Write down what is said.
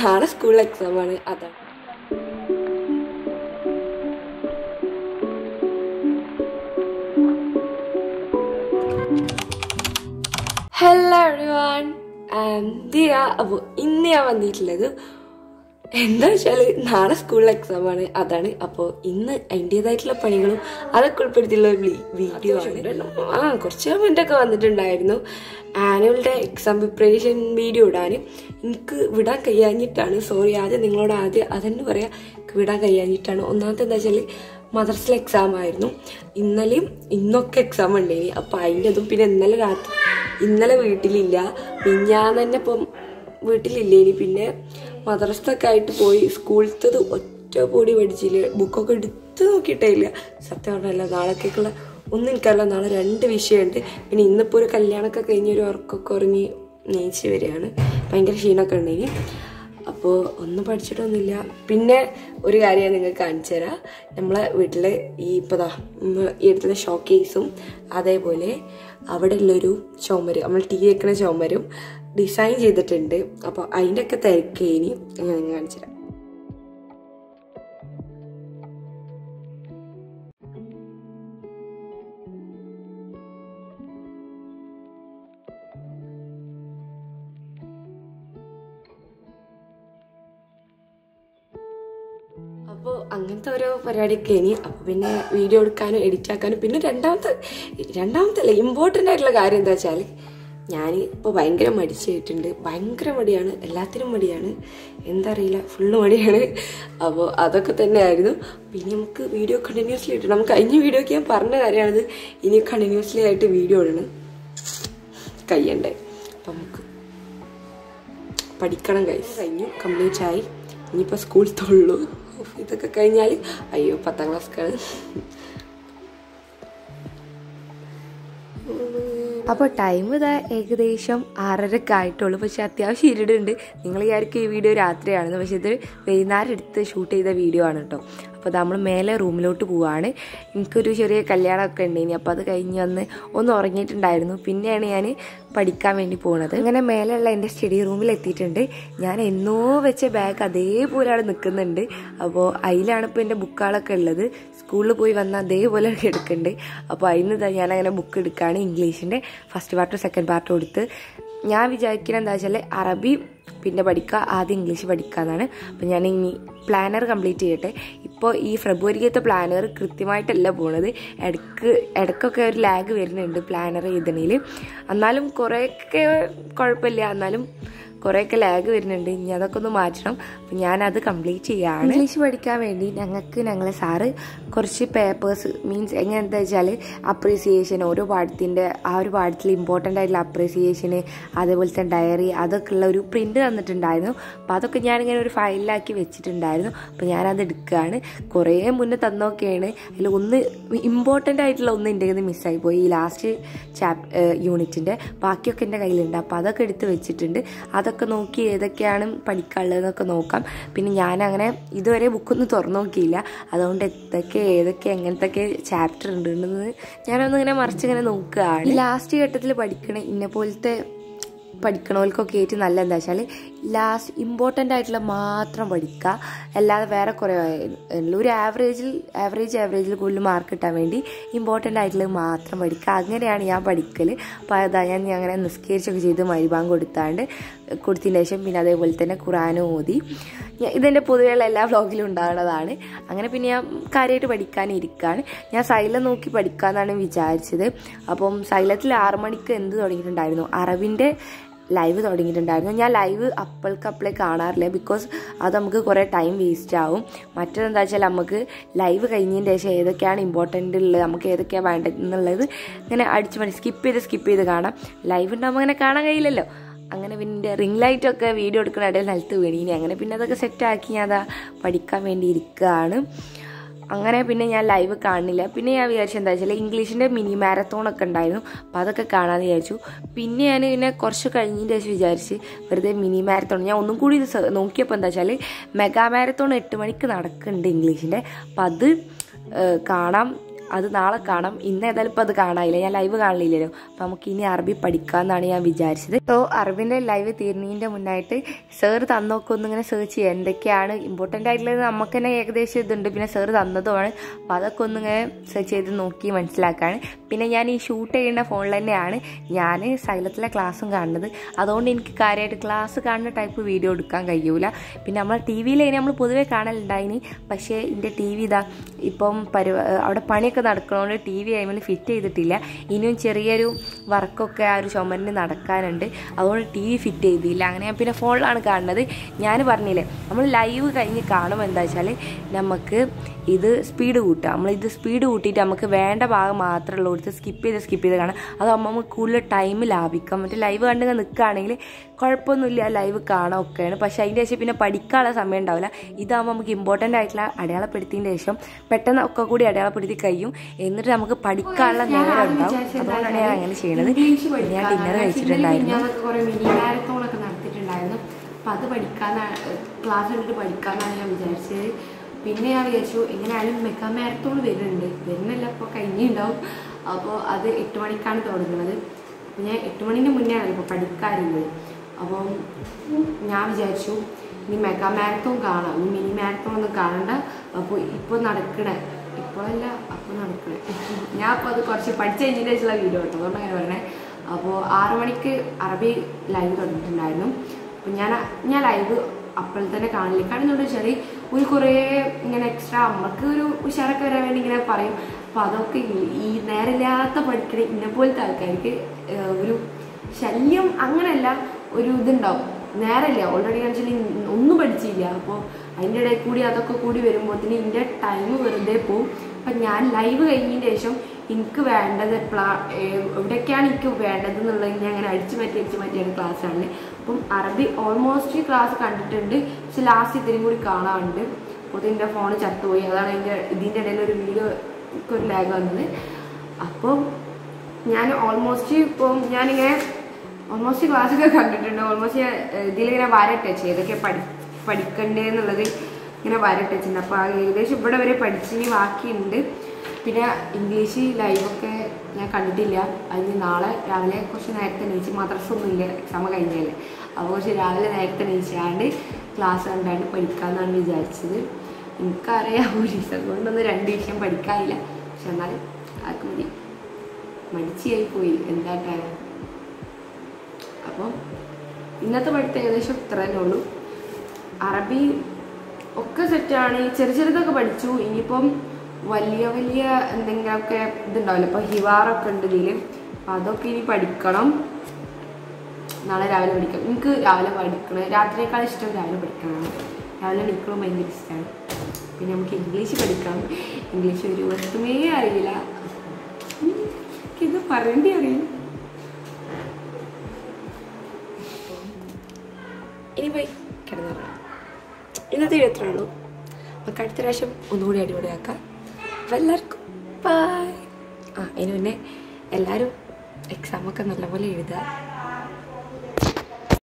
നാളെ സ്കൂളിൽ എക്സാമാണ്. അതാണ്. Hello everyone, Diya. അപ്പോൾ ഇന്ന് ഞാൻ വന്നിട്ടുള്ളത് എന്താ വെച്ചാൽ നാളെ സ്കൂളിൽ എക്സാമാണ്. അതാണ്. അപ്പോൾ ഇന്ന് അതിൻ്റെതായിട്ടുള്ള പണികളും അതൊക്കെ ഉൾപ്പെടുത്തിയുള്ള വീഡിയോ ആണ്. കുറച്ച് കമൻ്റൊക്കെ വന്നിട്ടുണ്ടായിരുന്നു annual day exam preparation video ഇടാൻ. എനിക്ക് വിടാൻ കഴിയാഞ്ഞിട്ടാണ്. സോറി, നിങ്ങളോട് അതന്നെ പറയാം, വിടാൻ കഴിയാഞ്ഞിട്ടാണ്. ഒന്നാമത്തെ എന്താ വെച്ചാൽ മദ്രസയിലെ എക്സാം ആയിരുന്നു. ഇന്നലെയും ഇന്നൊക്കെ എക്സാം ഉണ്ടായി. അപ്പം അതിൻ്റെതും പിന്നെ ഇന്നലെ വീട്ടിലില്ല, ഞാൻ തന്നെ ഇപ്പം വീട്ടിലില്ലേനി. പിന്നെ മദ്രസത്തൊക്കെ ആയിട്ട് പോയി. സ്കൂളത്തത് ഒറ്റ പൊടി പഠിച്ചില്ല, ബുക്കൊക്കെ എടുത്ത് നോക്കിയിട്ടേ ഇല്ല. സത്യം പറഞ്ഞല്ല, നാളേക്കുള്ള ഒന്നും എനിക്കറിയില്ല. നാളെ 2 വിഷയമുണ്ട്. പിന്നെ ഇന്നിപ്പോൾ ഒരു കല്യാണമൊക്കെ കഴിഞ്ഞ് ഒരു ഉറക്കമൊക്കെ ഉറങ്ങി നീച്ച് വരികയാണ്. ഭയങ്കര ക്ഷീണമൊക്കെ ഉണ്ടെങ്കിൽ. അപ്പോൾ ഒന്നും പഠിച്ചിട്ടൊന്നുമില്ല. പിന്നെ ഒരു കാര്യം ഞാൻ നിങ്ങൾക്ക് കാണിച്ചു തരാം. നമ്മളെ വീട്ടിൽ ഈ ഈ അടുത്തുള്ള ഷോ കേസും അതേപോലെ അവിടെ ഉള്ളൊരു ചുമര്, നമ്മൾ ടീ വെക്കുന്ന ചുമരും ഡിസൈൻ ചെയ്തിട്ടുണ്ട്. അപ്പോൾ അതിൻ്റെയൊക്കെ തിരക്കേനി ഞാൻ കാണിച്ചു തരാം. അപ്പോൾ അങ്ങനത്തെ ഓരോ പരിപാടിയൊക്കെ ഇനി. അപ്പോൾ പിന്നെ വീഡിയോ എടുക്കാനും എഡിറ്റ് ആക്കാനും. പിന്നെ രണ്ടാമത്തെ ഇമ്പോർട്ടൻ്റ് ആയിട്ടുള്ള കാര്യം എന്താ വെച്ചാൽ ഞാൻ ഇപ്പോൾ ഭയങ്കര മടിച്ചായിട്ടുണ്ട്. ഭയങ്കര മടിയാണ്, എല്ലാത്തിനും മടിയാണ്, എന്താ അറിയില്ല, ഫുള്ള് മടിയാണ്. അപ്പോൾ അതൊക്കെ തന്നെയായിരുന്നു. പിന്നെ നമുക്ക് വീഡിയോ കണ്ടിന്യൂസ്ലി ഇട്ടു. നമുക്ക് കഴിഞ്ഞ വീഡിയോക്ക് ഞാൻ പറഞ്ഞ കാര്യമാണിത്. ഇനി കണ്ടിന്യൂസ്ലി ആയിട്ട് വീഡിയോ ഇടണം, കഴിയണ്ടേ. അപ്പം നമുക്ക് പഠിക്കണം. കഴിഞ്ഞു, കംപ്ലീറ്റ് ആയി. ഇനിയിപ്പോൾ സ്കൂളിലത്തുള്ളൂ. ഇതൊക്കെ കഴിഞ്ഞാൽ അയ്യോ 10ാം ക്ലാസ്ക്കാണ്. അപ്പോൾ ടൈം ഇതാ ഏകദേശം 6:30 ആയിട്ടുള്ളൂ. പക്ഷെ അത്യാവശ്യം ഇരുടുണ്ട്. നിങ്ങൾ വിചാരിക്കും ഈ വീഡിയോ രാത്രിയാണെന്ന്. പക്ഷെ ഇത് വൈകുന്നേരം എടുത്ത് ഷൂട്ട് ചെയ്ത വീഡിയോ ആണ് കേട്ടോ. അപ്പോൾ നമ്മൾ മേലെ റൂമിലോട്ട് പോവുകയാണ്. എനിക്കൊരു ചെറിയ കല്യാണമൊക്കെ ഉണ്ടായിനി. അപ്പോൾ അത് കഴിഞ്ഞ് ഒന്ന് ഉറങ്ങിയിട്ടുണ്ടായിരുന്നു. പിന്നെയാണ് ഞാൻ പഠിക്കാൻ വേണ്ടി പോകുന്നത്. അങ്ങനെ മേലെയുള്ള എൻ്റെ സ്റ്റഡി റൂമിൽ എത്തിയിട്ടുണ്ട്. ഞാൻ എന്നോ വെച്ച ബാഗ് അതേപോലെ അവിടെ നിൽക്കുന്നുണ്ട്. അപ്പോൾ അതിലാണ് ഇപ്പോൾ എൻ്റെ ബുക്കുകളൊക്കെ ഉള്ളത്. സ്കൂളിൽ പോയി വന്നാൽ അതേപോലെ എടുക്കുന്നുണ്ട്. അപ്പോൾ അതിന് ഞാനങ്ങനെ ബുക്ക് എടുക്കുകയാണ്. ഇംഗ്ലീഷിൻ്റെ ഫസ്റ്റ് പാർട്ടും സെക്കൻഡ് പാർട്ടും എടുത്ത് ഞാൻ വിചാരിക്കുന്നത് എന്താ വെച്ചാൽ അറബി പിന്നെ പഠിക്കുക, ആദ്യം ഇംഗ്ലീഷ് പഠിക്കുക എന്നാണ്. അപ്പോൾ ഞാൻ ഇനി പ്ലാനർ കംപ്ലീറ്റ് ചെയ്യട്ടെ. ഇപ്പോൾ ഈ ഫെബ്രുവരിക്കത്തെ പ്ലാനർ കൃത്യമായിട്ടല്ല പോണത്. ഇടയ്ക്കൊക്കെ ഒരു ലാഗ് വരുന്നുണ്ട് പ്ലാനർ എഴുതണേൽ. എന്നാലും കുറേയൊക്കെ കുഴപ്പമില്ല, എന്നാലും കുറേയൊക്കെ ലാഗ് വരുന്നുണ്ട്. ഇനി അതൊക്കെ ഒന്ന് മാറ്റണം. അപ്പം ഞാനത് കംപ്ലീറ്റ് ചെയ്യുകയാണ്. ഇംഗ്ലീഷ് പഠിക്കാൻ വേണ്ടി ഞങ്ങളെ സാറ് കുറച്ച് പേപ്പേഴ്സ് മീൻസ് എങ്ങനെന്താ വെച്ചാൽ അപ്രീസിയേഷൻ, ഓരോ പാഠത്തിൻ്റെ ആ ഒരു പാഠത്തിൽ ഇമ്പോർട്ടൻ്റ് ആയിട്ടുള്ള അപ്രീസിയേഷന്, അതേപോലത്തെ ഡയറി, അതൊക്കെ ഉള്ള ഒരു പ്രിൻ്റ് തന്നിട്ടുണ്ടായിരുന്നു. അപ്പോൾ അതൊക്കെ ഞാനിങ്ങനെ ഒരു ഫയലിലാക്കി വെച്ചിട്ടുണ്ടായിരുന്നു. അപ്പോൾ ഞാനത് എടുക്കുകയാണ്. കുറേ മുന്നേ തന്നൊക്കെയാണ്. അതിൽ ഒന്ന് ഇമ്പോർട്ടൻ്റ് ആയിട്ടുള്ള ഒന്ന് എൻ്റെ കയ്യിൽ നിന്ന് മിസ്സായി പോയി. ഈ ലാസ്റ്റ് യൂണിറ്റിൻ്റെ ബാക്കിയൊക്കെ എൻ്റെ കയ്യിലുണ്ട്. അപ്പോൾ അതൊക്കെ എടുത്ത് വെച്ചിട്ടുണ്ട്. അതൊക്കെ നോക്കി ഏതൊക്കെയാണ് പഠിക്കാനുള്ളതെന്നൊക്കെ നോക്കാം. പിന്നെ ഞാനങ്ങനെ ഇതുവരെ ബുക്കൊന്നും തുറന്നു നോക്കിയില്ല. അതുകൊണ്ട് ഏതൊക്കെ എങ്ങനത്തൊക്കെ ചാപ്റ്റർ ഉണ്ടെന്ന് ഞാനൊന്നിങ്ങനെ മറിച്ചിങ്ങനെ നോക്കുകയാണ്. ഈ ലാസ്റ്റ് ഘട്ടത്തിൽ പഠിക്കണ ഇന്നെപ്പോലത്തെ പഠിക്കണവർക്കൊക്കെ ഏറ്റവും നല്ല എന്താ വെച്ചാൽ ലാസ്റ്റ് ഇമ്പോർട്ടൻ്റ് ആയിട്ടുള്ള മാത്രം പഠിക്കുക. അല്ലാതെ വേറെ കുറേ ഒരു ആവറേജിൽ കൂടുതൽ മാർക്ക് കിട്ടാൻ വേണ്ടി ഇമ്പോർട്ടൻ്റ് ആയിട്ടുള്ളത് മാത്രം പഠിക്കുക. അങ്ങനെയാണ് ഞാൻ പഠിക്കൽ. അപ്പോൾ അതാ ഞാൻ അങ്ങനെ നിസ്കരിച്ചൊക്കെ ചെയ്ത് മരിബാങ്ക് കൊടുത്തതിന് ശേഷം പിന്നെ അതേപോലെ തന്നെ ഖുർആനും ഓതി. ഇതെൻ്റെ പൊതുവെയുള്ള എല്ലാ വ്ളോഗിലും ഉണ്ടാകുന്നതാണ്. അങ്ങനെ പിന്നെ ഞാൻ കാര്യമായിട്ട് പഠിക്കാനിരിക്കുകയാണ്. ഞാൻ സൈലം നോക്കി പഠിക്കാമെന്നാണ് വിചാരിച്ചത്. അപ്പം സൈലത്തിൽ 6 മണിക്ക് എന്ത് തുടങ്ങിയിട്ടുണ്ടായിരുന്നു, അറബിൻ്റെ ലൈവ് തുടങ്ങിയിട്ടുണ്ടായിരുന്നു. ഞാൻ ലൈവ് അപ്പോഴേ കാണാറില്ല. ബിക്കോസ് അത് നമുക്ക് കുറേ ടൈം വേസ്റ്റ് ആവും. മറ്റേതെന്താ വെച്ചാൽ നമുക്ക് ലൈവ് കഴിഞ്ഞതിന് ശേഷം ഏതൊക്കെയാണ് ഇമ്പോർട്ടൻ്റ് ഉള്ളത്, നമുക്ക് ഏതൊക്കെയാണ് വേണ്ടത് എന്നുള്ളത് ഇങ്ങനെ അടിച്ച് സ്കിപ്പ് ചെയ്ത് കാണാം. ലൈവ് ഉണ്ടാകുമ്പോൾ അങ്ങനെ കാണാൻ കഴിയില്ലല്ലോ. അങ്ങനെ പിന്നെ റിംഗ് ലൈറ്റൊക്കെ വീഡിയോ എടുക്കുന്ന ഇടയിൽ നിലത്ത് വീണീനി. അങ്ങനെ പിന്നെ അതൊക്കെ സെറ്റാക്കി ഞാൻ അതാ പഠിക്കാൻ വേണ്ടി ഇരിക്കുകയാണ്. അങ്ങനെ പിന്നെ ഞാൻ ലൈവ് കാണുന്നില്ല. പിന്നെ ഞാൻ വിചാരിച്ചു എന്താ വെച്ചാൽ ഇംഗ്ലീഷിൻ്റെ മിനി മാരത്തോണൊക്കെ ഉണ്ടായിരുന്നു. അപ്പോൾ അതൊക്കെ കാണാമെന്ന് വിചാരിച്ചു. പിന്നെ ഞാൻ പിന്നെ കുറച്ച് കഴിഞ്ഞതിന് ശേഷം വിചാരിച്ച് വെറുതെ മിനി മാരത്തോൺ ഞാൻ ഒന്നും കൂടി ഇത് നോക്കിയപ്പോൾ എന്താ വെച്ചാൽ മെഗാ മാരത്തോൺ 8 മണിക്ക് നടക്കുന്നുണ്ട് ഇംഗ്ലീഷിൻ്റെ. അപ്പം അത് കാണാം. അത് നാളെ കാണാം. ഇന്ന് ഏതായാലും ഇപ്പോൾ അത് കാണാനില്ല, ഞാൻ ലൈവ് കാണില്ലല്ലോ. അപ്പം നമുക്ക് ഇനി അറബി പഠിക്കാമെന്നാണ് ഞാൻ വിചാരിച്ചത്. സോ അറബിൻ്റെ ലൈവ് തീരുന്നതിൻ്റെ മുന്നായിട്ട് സാർ തന്നൊക്കെ ഒന്നിങ്ങനെ സെർച്ച് ചെയ്യുക, എന്തൊക്കെയാണ് ഇമ്പോർട്ടൻ്റ് ആയിട്ടുള്ളത് നമുക്ക് തന്നെ ഏകദേശം ഇതുണ്ട്. പിന്നെ സാർ തന്നതുമാണ്, അപ്പോൾ അതൊക്കെ ഒന്നിങ്ങനെ സെർച്ച് ചെയ്ത് നോക്കി മനസ്സിലാക്കാണ്. പിന്നെ ഞാൻ ഈ ഷൂട്ട് ചെയ്യുന്ന ഫോണിൽ തന്നെയാണ് ഞാൻ സൈലത്തിലെ ക്ലാസ്സും കാണുന്നത്. അതുകൊണ്ട് എനിക്ക് കാര്യമായിട്ട് ക്ലാസ് കാണുന്ന ടൈപ്പ് വീഡിയോ എടുക്കാൻ കഴിയൂല. പിന്നെ നമ്മൾ ടി വിയിൽ നമ്മൾ പൊതുവെ കാണലുണ്ടായിനി. പക്ഷേ എൻ്റെ ടി വി ഇതാ ഇപ്പം അവിടെ പണിയൊക്കെ നടക്കണോണ്ട് ടി വി അതിൽ ഫിറ്റ് ചെയ്തിട്ടില്ല. ഇനിയും ചെറിയൊരു വർക്കൊക്കെ ആ ഒരു ചുമരിന് നടക്കാനുണ്ട്, അതുകൊണ്ട് ടി വി ഫിറ്റ് ചെയ്തില്ല. അങ്ങനെ ഞാൻ പിന്നെ ഫോണിലാണ് കാണുന്നത്. ഞാൻ പറഞ്ഞില്ലേ, നമ്മൾ ലൈവ് കഴിഞ്ഞ് കാണുമ്പോൾ എന്താ വെച്ചാൽ നമുക്ക് ഇത് സ്പീഡ് കൂട്ടുക. നമ്മളിത് സ്പീഡ് കൂട്ടിയിട്ട് നമുക്ക് വേണ്ട ഭാഗം മാത്രമുള്ള കൊടുത്ത് സ്കിപ്പ് ചെയ്ത് കാണാം. അതാകുമ്പോൾ നമുക്ക് കൂടുതൽ ടൈം ലാഭിക്കാം. മറ്റേ ലൈവ് കണ്ടിങ്ങനെ നിൽക്കുകയാണെങ്കിൽ കുഴപ്പമൊന്നുമില്ല, ലൈവ് കാണാൻ ഒക്കെയാണ്. പക്ഷേ അതിൻ്റെ ശേഷം പിന്നെ പഠിക്കാനുള്ള സമയം ഉണ്ടാവില്ല. ഇതാകുമ്പോൾ നമുക്ക് ഇമ്പോർട്ടൻ്റ് ആയിട്ടുള്ള അടയാളപ്പെടുത്തിയതിൻ്റെ ശേഷം പെട്ടെന്ന് ഒക്കെ കൂടി അടയാളപ്പെടുത്തി കഴിയും, എന്നിട്ട് നമുക്ക് പഠിക്കാനുള്ള നേരം ഉണ്ടാവും. അതുകൊണ്ടാണ് ഞാൻ അങ്ങനെ ചെയ്യുന്നത്. ഞാൻ ഡിന്നർ കഴിച്ചിട്ടുണ്ടായിരുന്നു. കുറേ മിനി മാരത്തോണൊക്കെ നടത്തിയിട്ടുണ്ടായിരുന്നു. അപ്പം അത് പഠിക്കാനാണ്, ക്ലാസ് കണ്ടിട്ട് പഠിക്കാമെന്നാണ് ഞാൻ വിചാരിച്ചത്. പിന്നെ ഞാൻ വിചാരിച്ചു എങ്ങനെയായാലും മെക്കാ മാരത്തോൺ വരുന്നില്ല, അപ്പോൾ കഴിഞ്ഞിട്ടുണ്ടാവും. അപ്പോൾ അത് 8 മണിക്കാണ് തുടങ്ങുന്നത്. അപ്പോൾ ഞാൻ 8 മണിൻ്റെ മുന്നേ ആണ് ഇപ്പോൾ പഠിക്കാറുള്ളത്. അപ്പം ഞാൻ വിചാരിച്ചു ഇനി മെഗാ മാരത്തോൺ കാണാം, ഇനി മിനി മാരത്തോൺ ഒന്നും കാണണ്ട. അപ്പോൾ ഇപ്പോൾ നടക്കണേ, ഇപ്പോഴല്ല അപ്പോൾ നടക്കണേ. ഞാൻ അപ്പോൾ അത് കുറച്ച് പഠിച്ചു കഴിഞ്ഞതിൻ്റെ ശേഷമുള്ള വീഡിയോ കേട്ടോ, അതുകൊണ്ട് അങ്ങനെ പറയണേ. അപ്പോൾ 6 മണിക്ക് അറബി ലൈവ് തുടങ്ങിയിട്ടുണ്ടായിരുന്നു. അപ്പോൾ ഞാൻ ലൈവ് അപ്പോൾ തന്നെ കാണില്ല. കാരണം എന്താ വെച്ചാൽ ഒരു കുറേ ഇങ്ങനെ എക്സ്ട്രാ നമുക്ക് ഒരു ഉഷാറൊക്കെ വരാൻ വേണ്ടി ഇങ്ങനെ പറയും. അപ്പോൾ അതൊക്കെ ഈ നേരമില്ലാത്ത പഠിക്കണ ഇന്നെ പോലത്തെ ആൾക്കാർക്ക് ഒരു ശല്യം അങ്ങനെയല്ല, ഒരു ഇതുണ്ടാവും. നേരമില്ല, ഓൾറെഡി വെച്ചാൽ ഒന്നും പഠിച്ചില്ല. അപ്പോൾ അതിൻ്റെ ഇടയിൽ കൂടി അതൊക്കെ കൂടി വരുമ്പോഴത്തേന് എൻ്റെ ടൈം വെറുതെ പോവും. അപ്പം ഞാൻ ലൈവ് കഴിഞ്ഞതിന് ശേഷം എനിക്ക് വേണ്ടത് എവിടേക്കാണ് എനിക്ക് വേണ്ടത് എന്നുള്ളത് ഞാൻ അങ്ങനെ അടിച്ചു മാറ്റിയാണ് ക്ലാസ് കാണുന്നത്. അപ്പം അറബി ഓൾമോസ്റ്റ് ക്ലാസ് കണ്ടിട്ടുണ്ട്, പക്ഷെ ലാസ്റ്റ് ഇത്രയും കൂടി കാണാറുണ്ട്. അപ്പോൾ എൻ്റെ ഫോൺ ചത്തുപോയി, അതാണ് ഇതിൻ്റെ ഇടയിൽ ഒരു വീഡിയോ ഒരു ലാഗ് വന്നത്. അപ്പം ഞാൻ ഞാനിങ്ങനെ ഓൾമോസ്റ്റ് ക്ലാസ്സൊക്കെ കണ്ടിട്ടുണ്ട്. ഓൾമോസ്റ്റ് ഇതിലിങ്ങനെ വരട്ടച്ച് ഏതൊക്കെ പഠിക്കണ്ടേന്നുള്ളത് ഇങ്ങനെ വരട്ടച്ചുണ്ട്. അപ്പോൾ ഏകദേശം ഇവിടെ വരെ പഠിച്ചിനി ബാക്കിയുണ്ട്. പിന്നെ ഇംഗ്ലീഷ് ലൈവൊക്കെ ഞാൻ കണ്ടിട്ടില്ല. അതിന് നാളെ രാവിലെ കുറച്ച് നേരത്തെ എണീച്ച്, മദ്രസൊന്നുമില്ല, എക്സാം കഴിഞ്ഞല്ലേ, അപ്പോൾ കുറച്ച് രാവിലെ നേരത്തെ എണീച്ചാണ്ട് ക്ലാസ് കണ്ടാണ്ട് പഠിക്കാമെന്നാണ് വിചാരിച്ചത്. എനിക്കറിയാം ഒരു ദിവസം കൊണ്ടൊന്നും 2 വിഷയം പഠിക്കാനില്ല, പക്ഷെ എന്നാലും ആർക്ക് മടിച്ചായി പോയി എന്താ. അപ്പം ഇന്നത്തെ പഠിത്തം ഏകദേശം ഇത്ര തന്നെ ഉള്ളൂ. അറബി ഒക്കെ സെറ്റാണ്, ചെറുതൊക്കെ പഠിച്ചു. ഇനിയിപ്പം വലിയ എന്തെങ്കിലുമൊക്കെ ഇതുണ്ടാവില്ല, ഇപ്പോൾ ഹിവാറൊക്കെ ഉണ്ട് ഇതിൽ, അപ്പം അതൊക്കെ ഇനി പഠിക്കണം. നാളെ രാവിലെ പഠിക്കണം. എനിക്ക് രാവിലെ പഠിക്കണം, രാത്രിയേക്കാൾ ഇഷ്ടം രാവിലെ പഠിക്കണം. രാവിലെ പഠിക്കണം ഭയങ്കര ഇഷ്ടമാണ്. പിന്നെ നമുക്ക് ഇംഗ്ലീഷ് പഠിക്കണം. ഇംഗ്ലീഷ് ഒരു വസ്തുമേ അറിയില്ല, എനിക്കിത് പറയേണ്ടി അറിയില്ല. ഇനി പോയി കിടന്നുറങ്ങാം. ഇന്നത്തെ വീഡിയോ എത്ര ഉള്ളൂ. നമുക്ക് അടുത്ത പ്രാവശ്യം ഒന്നുകൂടി അടിപൊളിയാക്കാം. അപ്പോൾ എല്ലാവർക്കും ബൈ. ഇനി പിന്നെ എല്ലാവരും എക്സാമൊക്കെ നല്ലപോലെ എഴുതുക.